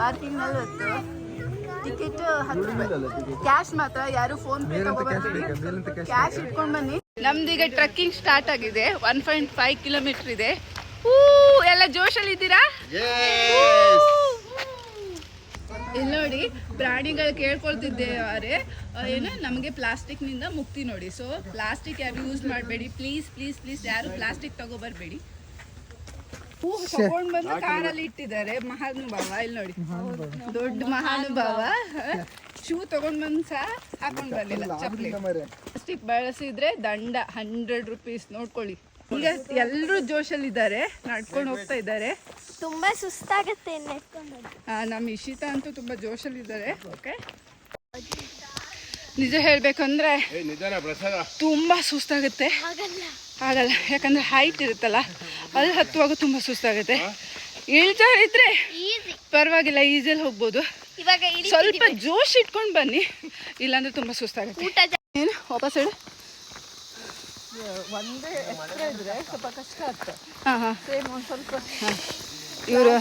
Parking 40, ticket 10 ರೂಪಾಯಿ. Cash ಮಾತ್ರ ಯಾರು ಫೋನ್ ಪೇ ತಗೋಬರ್ತೀವಿ, ಕ್ಯಾಶ್ ಇಟ್ಕೊಂಡು ಬನ್ನಿ. ನಮ್ದೀಗ ಟ್ರೆಕ್ಕಿಂಗ್ ಸ್ಟಾರ್ಟ್ ಆಗಿದೆ. 1.5 ಕಿಲೋಮೀಟರ್ ಇದೆ. ಎಲ್ಲ ಜೋಶಲ್ಲಿ ಇದ್ದೀರಾ? ಇಲ್ಲಿ ನೋಡಿ, ಪ್ರಾಣಿಗಳು ಕೇಳ್ಕೊಳ್ತಿದ್ದೇವೆ ಏನು, ನಮಗೆ ಪ್ಲಾಸ್ಟಿಕ್ನಿಂದ ಮುಕ್ತಿ ನೋಡಿ. ಸೊ ಪ್ಲಾಸ್ಟಿಕ್ ಯಾರು ಯೂಸ್ ಮಾಡಬೇಡಿ, ಪ್ಲೀಸ್ ಪ್ಲೀಸ್ ಪ್ಲೀಸ್. ಯಾರು ಪ್ಲಾಸ್ಟಿಕ್ ತಗೋಬರ್ಬೇಡಿ. ಹೂ ತಗೊಂಡ್ ಬಂದು ಕಾರಲ್ಲಿ ಇಟ್ಟಿದ್ದಾರೆ ಮಹಾನುಭಾವ. ಇಲ್ಲಿ ನೋಡಿ, ದೊಡ್ಡ ಮಹಾನುಭಾವ. ಶೂ ತಗೊಂಡ್ ಬಂದು ಸಹ ಹಾಕೊಂಡ್ ಬರ್ಲಿಲ್ಲ, ಚಪ್ಪಲಿ. ಪ್ಲಾಸ್ಟಿಕ್ ಬಳಸಿದ್ರೆ ದಂಡ 100 ರೂಪೀಸ್. ನೋಡ್ಕೊಳ್ಳಿ. ಈಗ ಎಲ್ಲರೂ ಜೋಶಲ್ಲಿ ಇದ್ದಾರೆ, ನಡ್ಕೊಂಡು ಹೋಗ್ತಾ ಇದ್ದಾರೆ. ತುಂಬಾ ಸುಸ್ತಾಗತ್ತೆ. ನಮ್ಮ ಇಶಿತಾ ಅಂತೂ ತುಂಬಾ ಜೋಶಲ್ಲಿ ಇದ್ದಾರೆ. ಓಕೆ, ನಿಜ ಹೇಳ್ಬೇಕಂದ್ರೆ ತುಂಬಾ ಸುಸ್ತಾಗುತ್ತೆ. ಆಗಲ್ಲ, ಯಾಕಂದ್ರೆ ಹೈಟ್ ಇರುತ್ತಲ್ಲ, ಅಲ್ಲಿ ಹತ್ತುವಾಗ ತುಂಬಾ ಸುಸ್ತಾಗುತ್ತೆ. ಇಳ್ಜಾರ್ ಇದ್ರೆ ಪರವಾಗಿಲ್ಲ, ಈಸಿಯಲ್ಲಿ ಹೋಗ್ಬೋದು. ಸ್ವಲ್ಪ ಜೋಶ್ ಇಟ್ಕೊಂಡು ಬನ್ನಿ, ಇಲ್ಲಾಂದ್ರೆ ತುಂಬಾ ಸುಸ್ತಾಗುತ್ತೆ. ಏನು ವಾಪಸ್ ಹೇಳಿ. ಒಂದೇ ಎತ್ತರ ಇದ್ರೆ ಸ್ವಲ್ಪ ಕಷ್ಟ ಆಗ್ತದೆ. ಸ್ವಲ್ಪ ಇವರು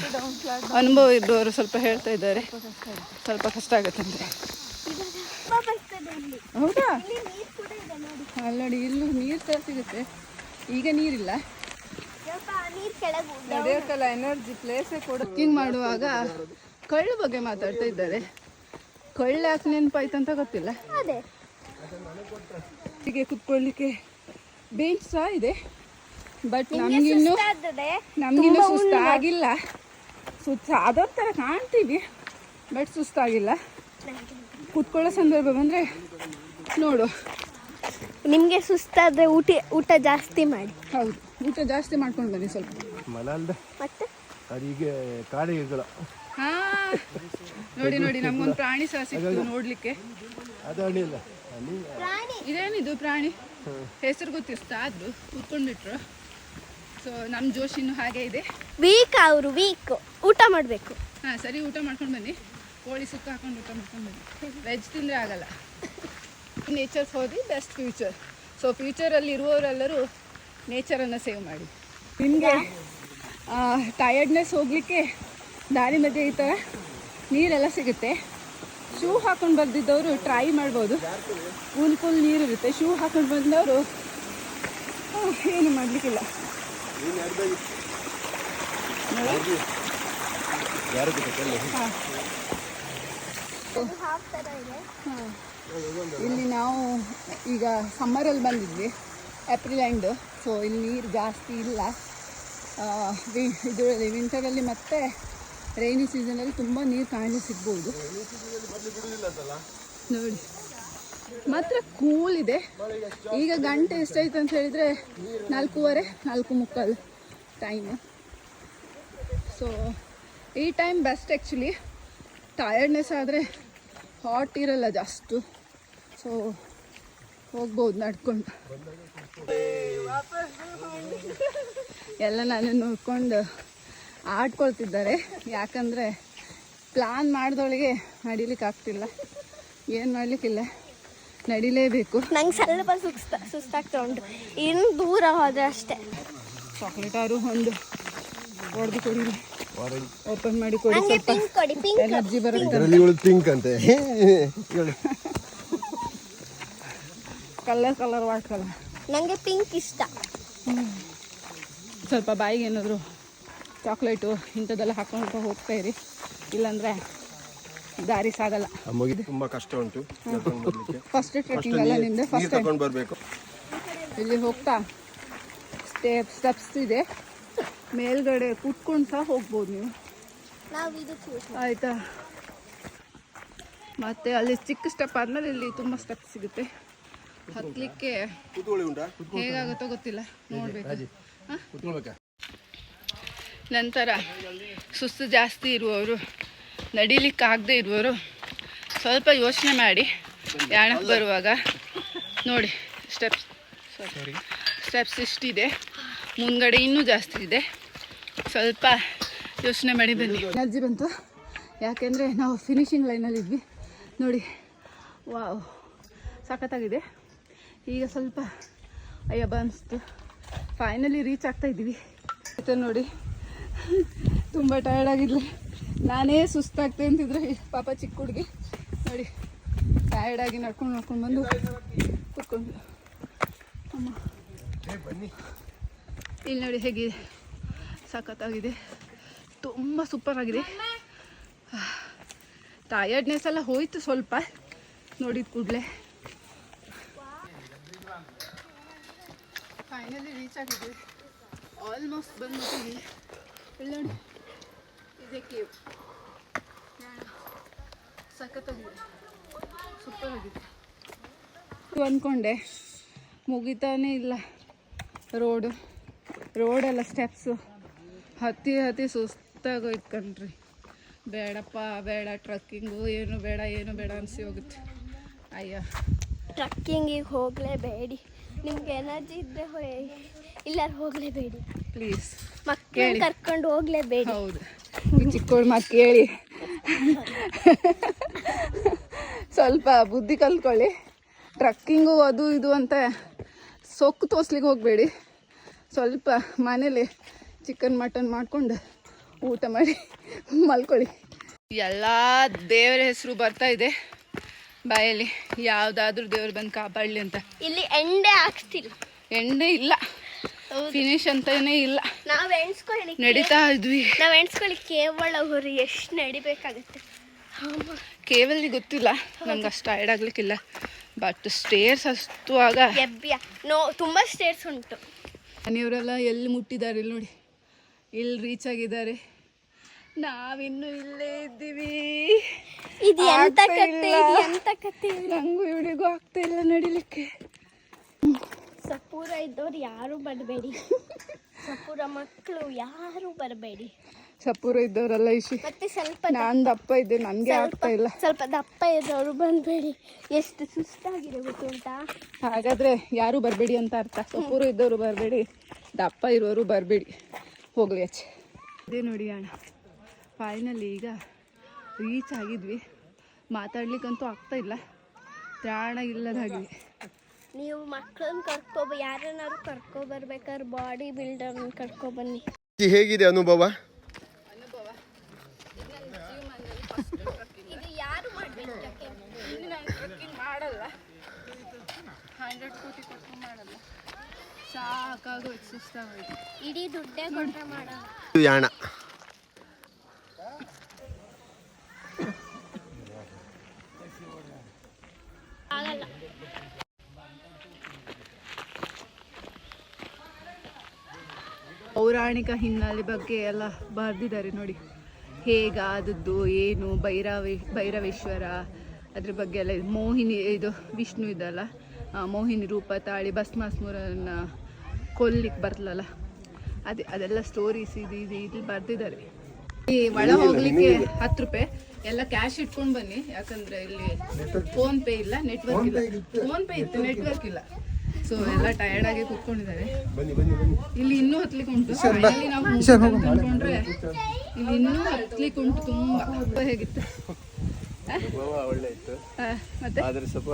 ಅನುಭವ ಇದ್ದವರು ಸ್ವಲ್ಪ ಹೇಳ್ತಾ ಇದ್ದಾರೆ, ಸ್ವಲ್ಪ ಕಷ್ಟ ಆಗುತ್ತೆ ಅಂತ. ಹೌದಾ? ಅಲ್ಲಿ ನೋಡಿ, ಇಲ್ಲೂ ನೀರು ತರ ಸಿಗುತ್ತೆ. ಈಗ ನೀರಿಲ್ಲ, ನಡೆಯೋಕ್ಕಲ್ಲ, ಎನರ್ಜಿ ಪ್ಲೇಸೇ ಕೂಡ. ಕುಕಿಂಗ್ ಮಾಡುವಾಗ ಕಳ್ಳ ಬಗ್ಗೆ ಮಾತಾಡ್ತಾ ಇದ್ದಾರೆ. ಕಳ್ಳ ಯಾಕೆ ನೆನಪಾಯ್ತು ಅಂತ ಗೊತ್ತಿಲ್ಲ. ಹೀಗೆ ಕುತ್ಕೊಳ್ಳಿಕ್ಕೆ ಬೆಂಚ್ ಸಹ ಇದೆ, ಬಟ್ ನಮಗಿನ್ನೂ ಸುಸ್ತಾಗಿಲ್ಲ. ಅದೊಂಥರ ಕಾಣ್ತೀವಿ, ಬಟ್ ಸುಸ್ತಾಗಿಲ್ಲ. ಕುತ್ಕೊಳ್ಳೋ ಸಂದರ್ಭ ಬಂದರೆ ನೋಡು. ನಿಮಗೆ ಸುಸ್ತಾದ್ರೆ ಊಟ ಜಾಸ್ತಿ ಮಾಡಿ. ಹೌದು, ಊಟ ಜಾಸ್ತಿ ಮಾಡ್ಕೊಂಡು ಬನ್ನಿ ಸ್ವಲ್ಪ. ಮತ್ತೆ ನೋಡಿ ನೋಡಿ, ನಮ್ಗೊಂದು ಪ್ರಾಣಿ ಸಹ ಸಿಕ್ತು ನೋಡ್ಲಿಕ್ಕೆ. ಇದೇನಿದು ಪ್ರಾಣಿ? ಹೆಸರು ಗೊತ್ತಿಷ್ಟ, ಆದ್ರು ಕೂತ್ಕೊಂಡ್ಬಿಟ್ರು. ಸೊ ನಮ್ಮ ಜೋಶಿನ್ನು ಹಾಗೆ ಇದೆ. ಅವರು ವೀಕ್ ಊಟ ಮಾಡಬೇಕು. ಹಾಂ ಸರಿ, ಊಟ ಮಾಡ್ಕೊಂಡು ಬನ್ನಿ. ಕೋಳಿ ಸುಕ್ಕ ಹಾಕೊಂಡು ಊಟ ಮಾಡ್ಕೊಂಡು ಬನ್ನಿ. ವೆಜ್ ತಿಂದರೆ ಆಗಲ್ಲ. Nature for the best future. So ಫ್ಯೂಚರಲ್ಲಿ ಇರುವವರೆಲ್ಲರೂ ನೇಚರನ್ನು ಸೇವ್ ಮಾಡಿ. ನಿಮಗೆ ಟಯರ್ಡ್ನೆಸ್ ಹೋಗಲಿಕ್ಕೆ ದಾರಿ ಮಧ್ಯೆ ಈ ಥರ ನೀರೆಲ್ಲ ಸಿಗುತ್ತೆ. ಶೂ ಹಾಕೊಂಡು ಬಂದಿದ್ದವರು ಟ್ರೈ ಮಾಡ್ಬೋದು. ಫುಲ್ ನೀರಿರುತ್ತೆ. ಶೂ ಹಾಕೊಂಡು ಬಂದವರು ಏನು ಮಾಡಲಿಕ್ಕಿಲ್ಲ. ಇಲ್ಲಿ ನಾವು ಈಗ ಸಮ್ಮರಲ್ಲಿ ಬಂದಿದ್ವಿ, ಏಪ್ರಿಲ್ ಎಂಡ್. ಸೊ ಇಲ್ಲಿ ನೀರು ಜಾಸ್ತಿ ಇಲ್ಲ. ಇದರಲ್ಲಿ ವಿಂಟರಲ್ಲಿ ಮತ್ತು ರೈನಿ ಸೀಸನಲ್ಲಿ ತುಂಬ ನೀರು ಕಾಣಲಿ ಸಿಗ್ಬೋದು. ನೋಡಿ, ಮಾತ್ರ ಕೂಲ್ ಇದೆ. ಈಗ ಗಂಟೆ ಎಷ್ಟಾಯ್ತು ಅಂತ ಹೇಳಿದರೆ 4:15, 4:45 ಟೈಮು. ಸೊ ಈ ಟೈಮ್ ಬೆಸ್ಟ್ ಆ್ಯಕ್ಚುಲಿ. ಟಯರ್ಡ್ನೆಸ್ ಆದರೆ ಹಾಟ್ ಇರಲ್ಲ ಜಾಸ್ತಿ. ಸೊ ಹೋಗ್ಬೋದು ನಡ್ಕೊಂಡು. ಎಲ್ಲ ನಾನು ನೋಡ್ಕೊಂಡು ಆಡ್ಕೊಳ್ತಿದ್ದಾರೆ. ಯಾಕಂದರೆ ಪ್ಲ್ಯಾನ್ ಮಾಡಿದೊಳಗೆ ನಡಿಲಿಕ್ಕೆ ಆಗ್ತಿಲ್ಲ. ಏನು ಮಾಡಲಿಕ್ಕಿಲ್ಲ, ನಡಿಲೇಬೇಕು. ನಂಗೆ ಸ್ವಲ್ಪ ಸುಸ್ತಾಗ್ತಾ ಉಂಟು. ಇನ್ನು ದೂರ ಹೋದರೆ ಅಷ್ಟೇ. ಚಾಕ್ಲೇಟಾರು ಒಂದು ಹೊಡೆದು ಕೊಡಿ, ಓಪನ್ ಮಾಡಿ ಕೊಡಿ. ಸ್ವಲ್ಪ ಎನರ್ಜಿ ಬರುತ್ತೆ. ಪಿಂಕ್ ಅಂತೆ, ಕಲರ್ ವೈಟ್ ಕಲರ್. ನನಗೆ ಪಿಂಕ್ ಇಷ್ಟ. ಸ್ವಲ್ಪ ಬಾಯಿಗೆ ಏನಾದರೂ ಚಾಕ್ಲೇಟು ಇಂಥದ್ದೆಲ್ಲ ಹಾಕೊಂಡು ಹೋಗ್ತಾ ಇರಿ, ಇಲ್ಲಾಂದರೆ ದಾರಿ ಸಾಗಲ್ಲ. ತುಂಬ ಕಷ್ಟ ಉಂಟು. ಫಸ್ಟ್ ಟ್ರೆಕ್ಕಿಂಗ್ ಅಲ್ಲ ನಿಮ್ಮದು? ಫಸ್ಟ್ ಟೈಮ್ ಬರಬೇಕು. ಇಲ್ಲಿ ಹೋಗ್ತಾ ಸ್ಟೆಪ್ಸ್ ಇದೆ, ಮೇಲ್ಗಡೆ ಕೂತ್ಕೊಂಡು ಸಹ ಹೋಗ್ಬೋದು ನೀವು. ಆಯಿತಾ? ಮತ್ತು ಅಲ್ಲಿ ಚಿಕ್ಕ ಸ್ಟೆಪ್ ಆದಮೇಲೆ ಇಲ್ಲಿ ತುಂಬ ಸ್ಟೆಪ್ ಸಿಗುತ್ತೆ. ಹತ್ತಲಿಕ್ಕೆ ಹೇಗಾಗುತ್ತೋ ಗೊತ್ತಿಲ್ಲ, ನೋಡಬೇಕು. ನಂತರ ಸುಸ್ತು ಜಾಸ್ತಿ ಇರುವವರು, ನಡಿಲಿಕ್ಕಾಗದೇ ಇರುವವರು ಸ್ವಲ್ಪ ಯೋಚನೆ ಮಾಡಿ ಯಾಣಕ್ಕೆ ಬರುವಾಗ. ನೋಡಿ, ಸ್ಟೆಪ್ಸ್ ಇಷ್ಟಿದೆ, ಮುಂದ್ಗಡೆ ಇನ್ನೂ ಜಾಸ್ತಿ ಇದೆ. ಸ್ವಲ್ಪ ಯೋಚನೆ ಮಾಡಿ ಬನ್ನಿ. ಎನರ್ಜಿ ಬಂತು, ಯಾಕೆಂದರೆ ನಾವು ಫಿನಿಶಿಂಗ್ ಲೈನಲ್ಲಿದ್ವಿ. ನೋಡಿ, ವಾವ್, ಸಖತ್ತಾಗಿದೆ. ಈಗ ಸ್ವಲ್ಪ ಅಯ್ಯಬ್ಬ ಅನಿಸ್ತು. ಫೈನಲಿ ರೀಚ್ ಆಗ್ತಾ ಇದ್ದೀವಿ. ನೋಡಿ, ತುಂಬ ಟಯರ್ಡ್ ಆಗಿದ್ವಿ. ನಾನೇ ಸುಸ್ತಾಗ್ತೆ ಅಂತಿದ್ರೆ ಪಾಪ ಚಿಕ್ಕ ಹುಡುಗಿ ನೋಡಿ ಟಯರ್ಡಾಗಿ ನಡ್ಕೊಂಡು ಬಂದು ಕೂತ್ಕೊಂಡು ಅಮ್ಮ ಇಲ್ಲಿ ನೋಡಿ ಹೇಗಿದೆ, ಸಖತ್ತಾಗಿದೆ, ತುಂಬ ಸೂಪರ್ ಆಗಿದೆ. ಟಯರ್ಡ್ನೆಸ್ ಎಲ್ಲ ಹೋಯ್ತು ಸ್ವಲ್ಪ ನೋಡಿದ ಕೂಡಲೇ. ಫೈನಲಿ ರೀಚ್ ಆಗಿದೆ, ಆಲ್ಮೋಸ್ಟ್ ಬಂದ್ಬಿಟ್ಟಿದ್ವಿ. ಇಲ್ಲಿ ನೋಡಿ ಇದೇ ಕೇವ್, ಸಖತ್ತಾಗಿದೆ, ಸೂಪರ್ ಆಗಿದೆ. ಅಂದ್ಕೊಂಡೆ ಮುಗಿತಾನೇ ಇಲ್ಲ, ರೋಡೆಲ್ಲ ಸ್ಟೆಪ್ಸು ಹತ್ತಿ ಸುಸ್ತಾಗೋಯ್ತು ಕಣ್ರಿ. ಬೇಡಪ್ಪ ಬೇಡ, ಟ್ರಕ್ಕಿಂಗು ಏನು ಬೇಡ ಅನಿಸಿ ಹೋಗುತ್ತೆ. ಅಯ್ಯ ಟ್ರಕ್ಕಿಂಗಿಗೆ ಹೋಗಲೇಬೇಡಿ, ನಿಮ್ಗೆ ಎನರ್ಜಿ ಇದ್ದರೆ ಇಲ್ಲಾರು ಹೋಗಲೇಬೇಡಿ ಪ್ಲೀಸ್. ಮಕ್ಕಳು ಕರ್ಕೊಂಡು ಹೋಗಲೇಬೇಡಿ. ಹೌದು, ಚಿಕ್ಕವಳು ಮಾತು ಕೇಳಿ ಸ್ವಲ್ಪ ಬುದ್ಧಿ ಕಲ್ತ್ಕೊಳ್ಳಿ. ಟ್ರಕ್ಕಿಂಗು ಅದು ಇದು ಅಂತ ಸೊಕ್ಕು ತೋರ್ಸ್ಲಿಕ್ಕೆ ಹೋಗಬೇಡಿ. ಸ್ವಲ್ಪ ಮನೇಲಿ ಚಿಕನ್ ಮಟನ್ ಮಾಡ್ಕೊಂಡು ಊಟ ಮಾಡಿ ಮಲ್ಕೊಳ್ಳಿ. ಎಲ್ಲ ದೇವರ ಹೆಸರು ಬರ್ತಾ ಇದೆ ಬಾಯಲ್ಲಿ, ಯಾವುದಾದ್ರೂ ದೇವ್ರು ಬಂದು ಕಾಪಾಡಲಿ ಅಂತ. ಇಲ್ಲಿ ಎಂಡೆ ಆಗ್ತಿಲ್ಲ, ಎಣ್ಣೆ ಇಲ್ಲ, ಫಿನಿಶ್ ಅಂತಾನೇ ಇಲ್ಲ. ನಾವು ಎಣ್ಸ್ಕೊಳ್ಳಿ ನಡೀತಾ ಇದ್ವಿ. ನಾವು ಎಣ್ಸ್ಕೊಳ್ಳಿ ಕೇವಲ ಅವರು ಎಷ್ಟು ನಡಿಬೇಕಾಗುತ್ತೆ. ಕೇವಲ ಗೊತ್ತಿಲ್ಲ ನಂಗೆ, ಅಷ್ಟು ಟೈರ್ಡ್ ಆಗ್ಲಿಕ್ಕಿಲ್ಲ. ಬಟ್ ಸ್ಟೇರ್ಸ್ ಹತ್ತುವಾಗ ತುಂಬ ಸ್ಟೇರ್ಸ್ ಉಂಟು. ಮನೆಯವರೆಲ್ಲ ಎಲ್ಲಿ ಮುಟ್ಟಿದ್ದಾರೆ ಇಲ್ಲಿ ನೋಡಿ, ಇಲ್ಲಿ ರೀಚ್ ಆಗಿದ್ದಾರೆ. ನಾವಿನ್ನು ಇಲ್ಲೇ ಇದ್ದೀವಿ. ಇದು ಎಂತ ಕತೆ, ನಂಗೂ ಇವಳಿಗೂ ಆಗ್ತಾ ಇಲ್ಲ ನಡಿಲಿಕ್ಕೆ. ಸಪೂರ ಇದ್ದವ್ರು ಯಾರು ಬರಬೇಡಿ, ಸಪೂರ ಮಕ್ಕಳು ಯಾರು ಬರಬೇಡಿ. ಸಪೂರ ಇದ್ದವರಲ್ಲ ಇಶಿ, ಮತ್ತೆ ಸ್ವಲ್ಪ ನಾನು ದಪ್ಪ ಇದ್ದೆ, ನನಗೆ ಆಗ್ತಾ ಇಲ್ಲ. ಸ್ವಲ್ಪ ದಪ್ಪ ಇದ್ದವರು ಬಂದಬೇಡಿ, ಎಷ್ಟು ಸುಸ್ತಾಗಿದೆ ಗೊತ್ತುಂಟಾ. ಹಾಗಾದ್ರೆ ಯಾರು ಬರಬೇಡಿ ಅಂತ ಅರ್ಥ. ಸಪೂರ ಇದ್ದವರು ಬರಬೇಡಿ, ದಪ್ಪ ಇರೋರು ಬರಬೇಡಿ, ಹೋಗ್ಲಿ ಆಚೆ. ಅದೇ ನೋಡಿ ಅಣ್ಣ, ಫೈನಲಿ ಈಗ ರೀಚ್ ಆಗಿದ್ವಿ. ಮಾತಾಡ್ಲಿಕ್ಕಂತೂ ಆಗ್ತಾ ಇಲ್ಲ, ತ್ರಾಣ ಇಲ್ಲದಾಗಿದೆ. ನೀವು ಮಕ್ಕಳನ್ನ ಯಾರನ್ನಾರು ಕರ್ಕೊಬರ್ಬೇಕಾದ್ರೆ ಬಾಡಿ ಬಿಲ್ಡರ್ನ ಕರ್ಕೊಬನ್ನಿ. ಹೇಗಿದೆ ಅನುಭವ? ಇದು ಯಾರು ಮಾಡಬೇಕು? ನಾನು ಟ್ರೆಕ್ಕಿಂಗ್ ಮಾಡಲ್ಲ, 100 ಕೋಟಿ ಕೊಟ್ಟು ಮಾಡಲ್ಲ, ಸಾಕಾಗೋಯ್ತು, ಸುಸ್ತಾಗೋಯ್ತು. ಇಡೀ ದುಡ್ಡೇ ಕೊಟ್ಟರೆ ಮಾಡಲ್ಲ. ಯಾಣ ಆಗಲ್ಲ. ಪೌರಾಣಿಕ ಹಿನ್ನೆಲೆ ಬಗ್ಗೆ ಎಲ್ಲ ಬರೆದಿದ್ದಾರೆ ನೋಡಿ, ಹೇಗಾದದ್ದು ಏನು, ಭೈರವೇಶ್ವರ ಅದ್ರ ಬಗ್ಗೆ ಎಲ್ಲ. ಮೋಹಿನಿ, ಇದು ವಿಷ್ಣು ಇದಲ್ಲ, ಮೋಹಿನಿ ರೂಪ ತಾಳಿ ಭಸ್ಮಾಸುರನ್ನ ಕೊಲ್ಲಿಕ್ಕೆ ಬರ್ತಲಲ್ಲ, ಅದೆಲ್ಲ ಸ್ಟೋರೀಸ್ ಇದು ಬರೆದಿದ್ದಾರೆ. ಈ ಒಳ ಹೋಗ್ಲಿಕ್ಕೆ 10 ರೂಪಾಯಿ, ಎಲ್ಲ ಕ್ಯಾಶ್ ಇಟ್ಕೊಂಡು ಬನ್ನಿ, ಯಾಕಂದ್ರೆ ಇಲ್ಲಿ ಫೋನ್ ಪೇ ಇಲ್ಲ, ನೆಟ್ವರ್ಕ್ ಇಲ್ಲ. ಫೋನ್ ಪೇ ಇತ್ತು, ನೆಟ್ವರ್ಕ್ ಇಲ್ಲ. ಸೊ ಎಲ್ಲ ಟಯರ್ಡ್ ಆಗಿ ಕೂತ್ಕೊಂಡಿದ್ದಾರೆ. ಇಲ್ಲಿ ಇನ್ನೂ ಹತ್ಲಿಕ್ಕೆ ಉಂಟು. ಫೈನಲಿ ನಾವು ಅನ್ಕೊಂಡ್ರೆ ಇಲ್ಲಿ ಇನ್ನೂ ಹತ್ಲಿಕ್ಕೆ ಉಂಟು. ತುಂಬಾ ಹೇಗಿತ್ತು? ಒಳ್ಳೆ ಇತ್ತು, ಮತ್ತೆ ಆದ್ರೆ ಸ್ವಲ್ಪ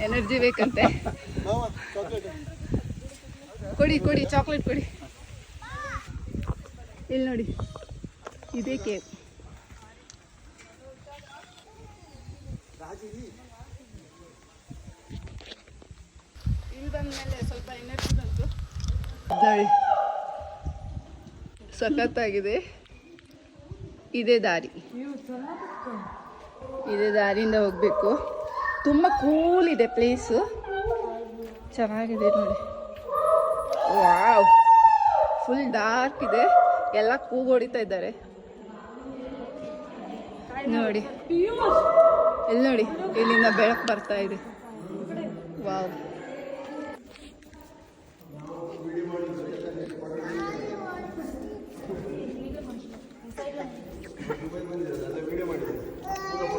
ಎನರ್ಜಿ ಬೇಕಂತೆ. ಕೊಡಿ ಚಾಕ್ಲೇಟ್ ಕೊಡಿ. ಇಲ್ಲಿ ನೋಡಿ, ಇದೇ ಕೇಕ್. ಇಲ್ಲಿ ಬಂದ್ಮೇಲೆ ಸ್ವಲ್ಪ ಎನರ್ಜಿ ಬಂತು ನೋಡಿ, ಸಖತ್ತಾಗಿದೆ. ಇದೇ ದಾರಿಯಿಂದ ಹೋಗ್ಬೇಕು. ತುಂಬ ಕೂಲ್ ಇದೆ ಪ್ಲೇಸು, ಚೆನ್ನಾಗಿದೆ ನೋಡಿ. ವಾವ್, ಫುಲ್ ಡಾರ್ಕ್ ಇದೆ, ಎಲ್ಲ ಕೂಗು ಹೊಡಿತಾ ಇದ್ದಾರೆ ನೋಡಿ. ಇಲ್ಲಿ ನೋಡಿ, ಇಲ್ಲಿಂದ ಬೆಳಕು ಬರ್ತಾ ಇದೆ. ವಾವ್,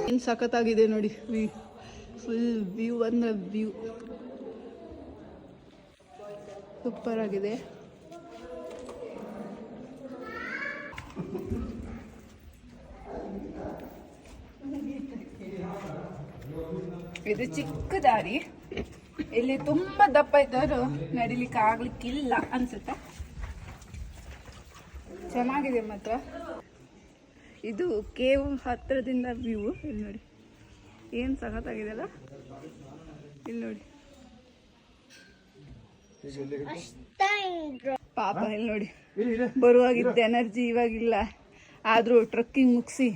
ಏನು ಸಖತ್ತಾಗಿದೆ ನೋಡಿ. ಫುಲ್ ವ್ಯೂ ಅಂದ್ರೆ ವ್ಯೂ ಸೂಪರ್ ಆಗಿದೆ. ಇದು ಚಿಕ್ಕ ದಾರಿ, ಇಲ್ಲಿ ತುಂಬಾ ದಪ್ಪ ಇದ್ದವರು ನಡಿಲಿಕ್ಕೆ ಆಗ್ಲಿಕ್ಕಿಲ್ಲ ಅನ್ಸುತ್ತೆ. ಚೆನ್ನಾಗಿದೆ ಮಾತ್ರ. ಇದು ಕೇವ್ ಹತ್ತಿರದಿಂದ ವ್ಯೂ. ಇಲ್ಲಿ ನೋಡಿ ಏನು ಸಖತ್ತಾಗಿದೆಯಲ್ಲ. ಇಲ್ಲಿ ನೋಡಿ ಪಾಪ. ಇಲ್ಲಿ ನೋಡಿ ಬರುವಾಗಿದ್ದ ಎನರ್ಜಿ ಇವಾಗಿಲ್ಲ. ಆದರೂ ಟ್ರಕ್ಕಿಂಗ್ ಮುಗಿಸಿ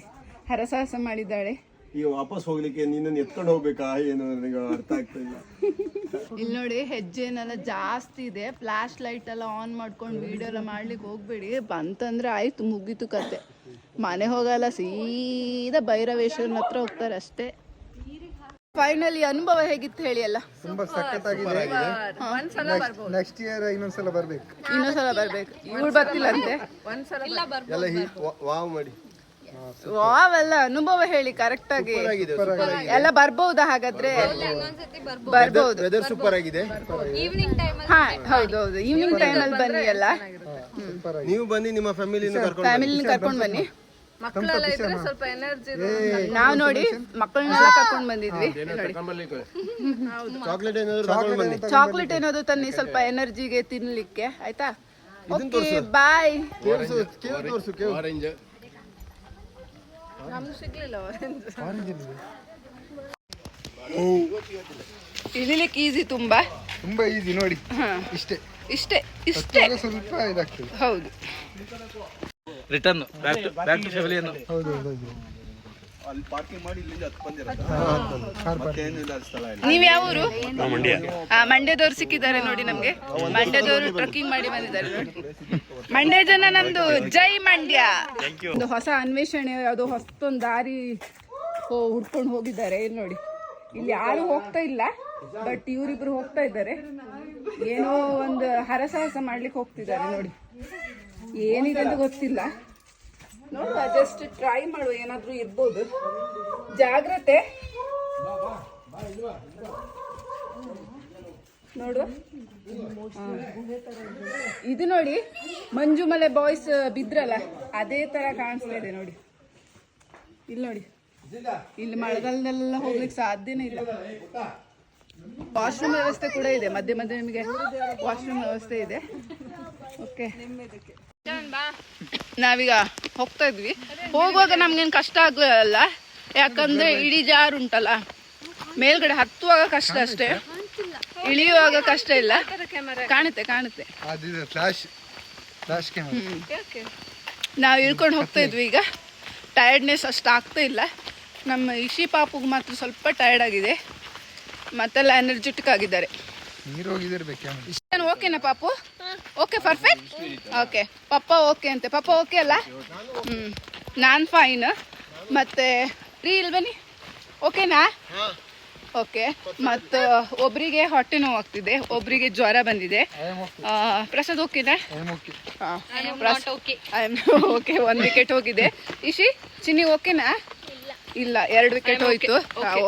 ಹರಸಾಹಸ ಮಾಡಿದ್ದಾಳೆ. ಈಗ ವಾಪಸ್ ಹೋಗ್ಲಿಕ್ಕೆ ನಿನ್ನನ್ನು ಎತ್ಕೊಂಡು ಹೋಗ್ಬೇಕಾ ಏನು ನನಗೆ ಅರ್ಥ ಆಗ್ತಾ ಇಲ್ಲ. ಇಲ್ಲಿ ನೋಡಿ ಹೆಜ್ಜೆನೆಲ್ಲ ಜಾಸ್ತಿ ಇದೆ. ಫ್ಲಾಶ್ ಲೈಟ್ ಎಲ್ಲ ಆನ್ ಮಾಡ್ಕೊಂಡು ವಿಡಿಯೋ ಎಲ್ಲ ಮಾಡ್ಲಿಕ್ಕೆ ಹೋಗ್ಬೇಡಿ. ಬಂತಂದ್ರೆ ಆಯ್ತು, ಮುಗೀತು ಕತೆ. ಮನೆ ಹೋಗಲ್ಲ, ಸೀದಾ ಭೈರವೇಶ್ವರನ ಹತ್ರ ಹೋಗ್ತಾರೆ ಅಷ್ಟೇ. ಫೈನಲಿ ಅನುಭವ ಹೇಗಿತ್ತು ಹೇಳಿ ಅಲ್ಲ. ತುಂಬಾ ಸಖತ್ತಾಗಿದೆ. ನೆಕ್ಸ್ಟ್ ಇಯರ್ ಇನ್ನೊಂದ್ಸಲ ಬರ್ಬೇಕು. ಇವಳು ಬರ್ತಿಲ್ಲಂತೆ. ಎಲ್ಲ ವಾವ್ ಮಾಡಿ ವಾವೆಲ್ಲ ಅನುಭವ ಹೇಳಿ ಕರೆಕ್ಟ್ ಆಗಿ. ಎಲ್ಲ ಬರ್ಬಹುದಾ ಹಾಗಾದ್ರೆ? ಬರ್ಬಹುದು. ವೆದರ್ ಸೂಪರ್ ಆಗಿದೆ. ಹಾ ಹೌದೌದು, ಈವ್ನಿಂಗ್ ಟೈಮ್ ಅಲ್ಲಿ ಬನ್ನಿ ಎಲ್ಲ. ನೀವು ಬನ್ನಿ, ನಿಮ್ಮ ಫ್ಯಾಮಿಲಿನ ಕರ್ಕೊಂಡು ಬನ್ನಿ. ನಾವ್ ನೋಡಿ ಮಕ್ಕಳನ್ನೆಲ್ಲ ಕರ್ಕೊಂಡ್ ಬಂದಿದ್ವಿ. ಚಾಕ್ಲೇಟ್ ಏನಾದ್ರು ತನ್ನಿ, ಸ್ವಲ್ಪ ಎನರ್ಜಿಗೆ ತಿನ್ಲಿಕ್ಕೆ. ಆಯ್ತಾ? Okay bye. ನಮ್ಗೆ ಸಿಗ್ಲಿಲ್ಲ ಇಳಿಲಿಕ್ಕೆ ಈಸಿ, ತುಂಬಾ ಈಸಿ ನೋಡಿ. ಇಷ್ಟೇ ಇಷ್ಟೇ ಸ್ವಲ್ಪ ಇದಾಗ್ತದೆ. ಹೌದು. ರಿಟರ್ನ್ ಬ್ಯಾಕ್ ಟು ಫ್ಯಾಮಿಲಿ ಅನ್ನು. ಅಲ್ಲಿ ಪಾರ್ಕಿಂಗ್ ಮಾಡಿ ಇಲ್ಲಿಂದ ಹತ್ತು ಬಂದಿರೋದು. ಮತ್ತೇನು ಇಲ್ಲ ಸ್ಥಳ ಇಲ್ಲ. ನೀವ್ ಯಾವ ಊರು? ಮಂಡ್ಯದವ್ರು ಸಿಕ್ಕಿದ್ದಾರೆ ನೋಡಿ ನಮ್ಗೆ. ಮಂಡ್ಯದವರು ಟ್ರಕ್ಕಿಂಗ್ ಮಾಡಿ ಬಂದಿದ್ದಾರೆ ನೋಡಿ. ಮಂಡ್ಯ ಜನ ನಮ್ದು ಜೈ ಮಂಡ್ಯ. ಒಂದು ಹೊಸ ಅನ್ವೇಷಣೆ, ಯಾವುದೋ ಹೊಸದೊಂದು ದಾರಿ ಹುಡ್ಕೊಂಡು ಹೋಗಿದ್ದಾರೆ. ಇಲ್ಲಿ ನೋಡಿ, ಇಲ್ಲಿ ಯಾರು ಹೋಗ್ತಾ ಇಲ್ಲ, ಬಟ್ ಇವರಿಬ್ರು ಹೋಗ್ತಾ ಇದ್ದಾರೆ. ಏನೋ ಒಂದು ಹರಸಾಹಸ ಮಾಡ್ಲಿಕ್ಕೆ ಹೋಗ್ತಿದ್ದಾರೆ ನೋಡಿ. ಏನಿದೆ ಅಂತ ಗೊತ್ತಿಲ್ಲ. ನೋಡುವ, ಜಸ್ಟ್ ಟ್ರೈ ಮಾಡುವ, ಏನಾದ್ರೂ ಇರ್ಬೋದು. ಜಾಗ್ರತೆ. ನೋಡುವ, ಇದು ನೋಡಿ ಮಂಜುಮಲೆ ಬಾಯ್ಸ್ ಬಿದ್ರಲ್ಲ, ಅದೇ ತರ ಕಾಣಿಸ್ತಾ ಇದೆ ನೋಡಿ. ಇಲ್ಲಿ ನೋಡಿ, ಇಲ್ಲಿ ಮಳೆಗಾಲದಲ್ಲೆಲ್ಲ ಹೋಗ್ಲಿಕ್ಕೆ ಸಾಧ್ಯನೇ ಇಲ್ಲ. ವಾಶ್ರೂಮ್ ವ್ಯವಸ್ಥೆ ಕೂಡ ಇದೆ, ಮಧ್ಯೆ ಮಧ್ಯೆ ನಿಮಗೆ ವಾಶ್ರೂಮ್ ವ್ಯವಸ್ಥೆ ಇದೆ. ಓಕೆ, ನಾವೀಗ ಹೋಗ್ತಾ ಇದ್ವಿ. ಹೋಗುವಾಗ ನಮ್ಗೇನು ಕಷ್ಟ ಆಗಲ್ಲ, ಯಾಕಂದ್ರೆ ಇಡೀ ಜಾರು ಉಂಟಲ್ಲ. ಮೇಲ್ಗಡೆ ಹತ್ತುವಾಗ ಕಷ್ಟ ಅಷ್ಟೇ, ಇಳಿಯುವಾಗ ಕಷ್ಟ ಇಲ್ಲ. ಕಾಣುತ್ತೆ. ನಾವು ಇಳ್ಕೊಂಡು ಹೋಗ್ತಾ ಇದ್ವಿ. ಈಗ ಟಯರ್ಡ್ನೆಸ್ ಅಷ್ಟು ಆಗ್ತಾ ಇಲ್ಲ. ನಮ್ಮ ಇಶಿ ಪಾಪುಗೆ ಮಾತ್ರ ಸ್ವಲ್ಪ ಟಯರ್ಡ್ ಆಗಿದೆ, ಮತ್ತೆಲ್ಲ ಎನರ್ಜೆಟಿಕ್ ಆಗಿದ್ದಾರೆ. ಓಕೆನಾ ಪಾಪು? Okay, perfect. ಓಕೆ, ಪಪ್ಪ ಓಕೆ ಅಂತೆ. ಪಪ್ಪ ಓಕೆ ಅಲ್ಲ? ನಾನು ಫೈನ್. ಮತ್ತೆ ರೀಲ್ ಬನ್ನಿ, ಓಕೆನಾ? ಓಕೆ. ಮತ್ತು ಒಬ್ಬರಿಗೆ ಹೊಟ್ಟೆ ನೋವು ಆಗ್ತಿದೆ, ಒಬ್ಬರಿಗೆ ಜ್ವರ ಬಂದಿದೆ. ಪ್ರಸಾದ್ ಓಕೆನಾ? ಓಕೆ, 1 ವಿಕೆಟ್ ಹೋಗಿದೆ. ಇಶಿ, ಚಿನ್ನಿ ಓಕೆನಾ? ಇಲ್ಲ, 2 ವಿಕೆಟ್ ಹೋಯ್ತು.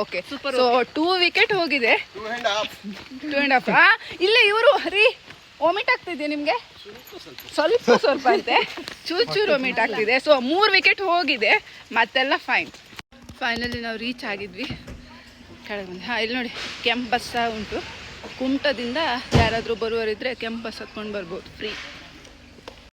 ಓಕೆ, ಸೊ 2 ವಿಕೆಟ್ ಹೋಗಿದೆ. 2.5. ಇಲ್ಲ, ಇವರು ರೀ ವಾಮಿಟ್ ಆಗ್ತಿದೆ ನಿಮಗೆ? ಸ್ವಲ್ಪ ಅಂತೆ, ಚೂರು ವಾಮಿಟ್ ಆಗ್ತಿದೆ. ಸೊ 3 ವಿಕೆಟ್ ಹೋಗಿದೆ, ಮತ್ತೆಲ್ಲ ಫೈನ್. ಫೈನಲಿ ನಾವು ರೀಚ್ ಆಗಿದ್ವಿ. ಕೆಳಗೆ ಬಂದು ಇಲ್ಲಿ ನೋಡಿ, ಕೆಂಪು ಬಸ್ ಉಂಟು. ಕುಮಟದಿಂದ ಯಾರಾದರೂ ಬರುವವರಿದ್ದರೆ ಕೆಂಪು ಬಸ್ ಹತ್ಕೊಂಡು ಬರ್ಬೋದು, ಫ್ರೀ.